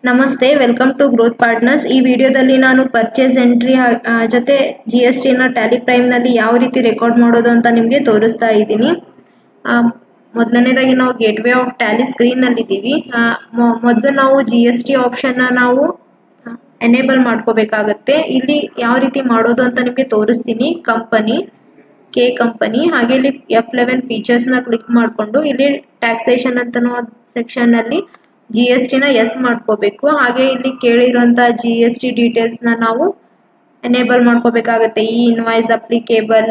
ನಮಸ್ತೆ, welcome to growth partners. ಈ ವಿಡಿಯೋದಲ್ಲಿ ನಾನು ಪರ್ಚೇಸ್ ಎಂಟ್ರಿ ಜೊತೆ GST ನ ಟ್ಯಾಲಿ ಪ್ರೈಮ್ ನಲ್ಲಿ ಯಾವ ರೀತಿ ರೆಕಾರ್ಡ್ ಮಾಡೋದು ಅಂತ ನಿಮಗೆ ತೋರಿಸ್ತಾ ಇದ್ದೀನಿ. ಮೊದಲನೇದಾಗಿ ನಾವು ಗೇಟ್ವೇ ಆಫ್ ಟ್ಯಾಲಿ ಸ್ಕ್ರೀನ್ ನಲ್ಲಿ ಇದ್ದೀವಿ. ಮೊದಲು ನಾವು GST ಆಪ್ಷನ್ ನಾವು ಎನೇಬಲ್ ಮಾಡ್ಕೋಬೇಕಾಗತ್ತೆ. ಇಲ್ಲಿ ಯಾವ ರೀತಿ ಮಾಡೋದು ಅಂತ ನಿಮಗೆ ತೋರಿಸ್ತೀನಿ. ಕಂಪನಿ ಕಂಪನಿ ಹಾಗೆ ಇಲ್ಲಿ F11 ಫೀಚರ್ಸ್ ನ ಕ್ಲಿಕ್ ಮಾಡಿಕೊಂಡು ಇಲ್ಲಿ ಟ್ಯಾಕ್ಸೇಷನ್ ಅಂತ ಸೆಕ್ಷನ್ ನಲ್ಲಿ GST ನ ಎಸ್ ಮಾಡ್ಕೋಬೇಕು. ಹಾಗೆ ಇಲ್ಲಿ ಕೇಳಿರುವಂತಹ GST ಡೀಟೇಲ್ಸ್ ನ ನಾವು ಎನೇಬಲ್ ಮಾಡ್ಕೋಬೇಕಾಗತ್ತೆ. ಈ ಇನ್ವಾಯ್ಸ್ ಅಪ್ಲಿಕೇಬಲ್,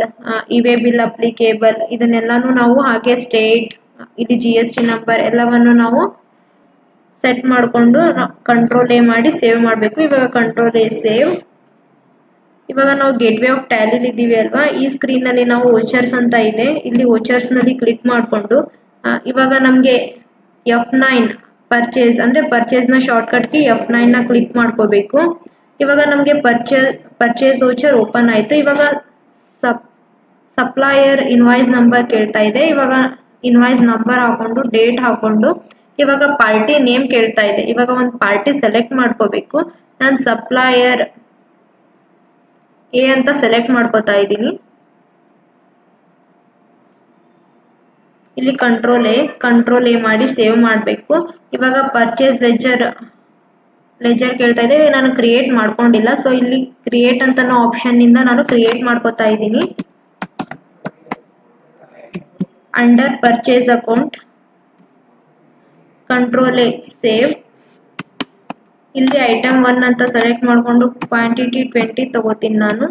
ಇವೆ ಬಿಲ್ ಅಪ್ಲಿಕೇಬಲ್, ಇದನ್ನೆಲ್ಲಾನು ನಾವು ಹಾಗೆ ಸ್ಟೇಟ್, ಇಲ್ಲಿ GST ನಂಬರ್ ಎಲ್ಲವನ್ನು ನಾವು ಸೆಟ್ ಮಾಡಿಕೊಂಡು ಕಂಟ್ರೋಲ್ A ಮಾಡಿ ಸೇವ್ ಮಾಡಬೇಕು. ಇವಾಗ ಕಂಟ್ರೋಲ್ A ಸೇವ್. ಇವಾಗ ನಾವು ಗೇಟ್ವೇ ಆಫ್ ಟ್ಯಾಲಿ ಇದ್ದೀವಿ ಅಲ್ವಾ, ಈ ಸ್ಕ್ರೀನ್ ನಲ್ಲಿ ನಾವು ವೋಚರ್ಸ್ ಅಂತ ಇದೆ, ಇಲ್ಲಿ ವೋಚರ್ಸ್ ನಲ್ಲಿ ಕ್ಲಿಕ್ ಮಾಡಿಕೊಂಡು ಇವಾಗ ನಮ್ಗೆ F9 ಪರ್ಚೇಸ್ ಅಂದ್ರೆ ಪರ್ಚೇಸ್ ನ ಶಾರ್ಟ್ ಕಟ್ ಗೆ F9 ನ ಕ್ಲಿಕ್ ಮಾಡ್ಕೋಬೇಕು. ಇವಾಗ ನಮ್ಗೆ ಪರ್ಚೇಸ್ ವೋಚರ್ ಓಪನ್ ಆಯ್ತು. ಇವಾಗ ಸಪ್ಲೈಯರ್ ಇನ್ವಾಯ್ಸ್ ನಂಬರ್ ಕೇಳ್ತಾ ಇದೆ. ಇವಾಗ ಇನ್ವಾಯ್ಸ್ ನಂಬರ್ ಹಾಕೊಂಡು ಡೇಟ್ ಹಾಕೊಂಡು ಇವಾಗ ಪಾರ್ಟಿ ನೇಮ್ ಕೇಳ್ತಾ ಇದೆ. ಇವಾಗ ಒಂದು ಪಾರ್ಟಿ ಸೆಲೆಕ್ಟ್ ಮಾಡ್ಕೋಬೇಕು. ನಾನು ಸಪ್ಲೈಯರ್ A ಅಂತ ಸೆಲೆಕ್ಟ್ ಮಾಡ್ಕೋತಾ ಇದ್ದೀನಿ. ಇಲ್ಲಿ ಕಂಟ್ರೋಲ್ A ಮಾಡಿ ಸೇವ್ ಮಾಡಬೇಕು. ಇವಾಗ ಪರ್ಚೇಸ್ ಲೆಜರ್ ಕೇಳ್ತಾ ಇದೆ. ನಾನು ಕ್ರಿಯೇಟ್ ಮಾಡ್ಕೊಂಡಿಲ್ಲ, ಸೊ ಇಲ್ಲಿ ಕ್ರಿಯೇಟ್ ಅಂತ ಆಪ್ಷನ್ ಇಂದ ನಾನು ಕ್ರಿಯೇಟ್ ಮಾಡ್ಕೋತಾ ಇದ್ದೀನಿ. Under purchase account control A save. ಇಲ್ಲಿ ಐಟಮ್ 1 ಅಂತ ಸೆಲೆಕ್ಟ್ ಮಾಡಿಕೊಂಡು ಕ್ವಾಂಟಿಟಿ 20 ತಗೋತೀನಿ ನಾನು,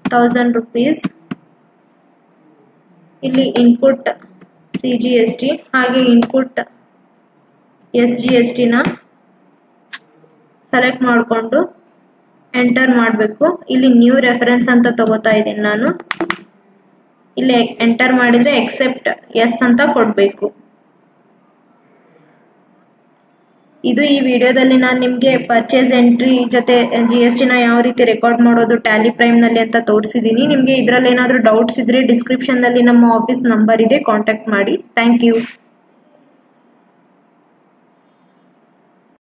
1000 ರೂಪೀಸ್. ಇಲ್ಲಿ ಇನ್ಪುಟ್ CGST ಹಾಗೆ ಇನ್ಪುಟ್ SGST ನ ಸೆಲೆಕ್ಟ್ ಮಾಡಿಕೊಂಡು ಎಂಟರ್ ಮಾಡಬೇಕು. ಇಲ್ಲಿ ನ್ಯೂ ರೆಫರೆನ್ಸ್ ಅಂತ ತಗೋತಾ ಇದ್ದೀನಿ ನಾನು. ಇಲ್ಲಿ ಎಂಟರ್ ಮಾಡಿದ್ರೆ ಎಕ್ಸೆಪ್ಟ್ ಎಸ್ ಅಂತ ಕೊಡಬೇಕು. ಇದು ಈ ವಿಡಿಯೋದಲ್ಲಿ ನಾನು ನಿಮಗೆ ಪರ್ಚೇಸ್ ಎಂಟ್ರಿ ಜೊತೆ GST ನ ಯಾವ ರೀತಿ ರೆಕಾರ್ಡ್ ಮಾಡೋದು ಟ್ಯಾಲಿ ಪ್ರೈಮ್ ನಲ್ಲಿ ಅಂತ ತೋರಿಸಿದ್ದೀನಿ. ನಿಮಗೆ ಇದರಲ್ಲಿ ಏನಾದರೂ ಡೌಟ್ಸ್ ಇದ್ರೆ ಡಿಸ್ಕ್ರಿಪ್ಷನ್ ನಲ್ಲಿ ನಮ್ಮ ಆಫೀಸ್ ನಂಬರ್ ಇದೆ, ಕಾಂಟ್ಯಾಕ್ಟ್ ಮಾಡಿ. Thank you.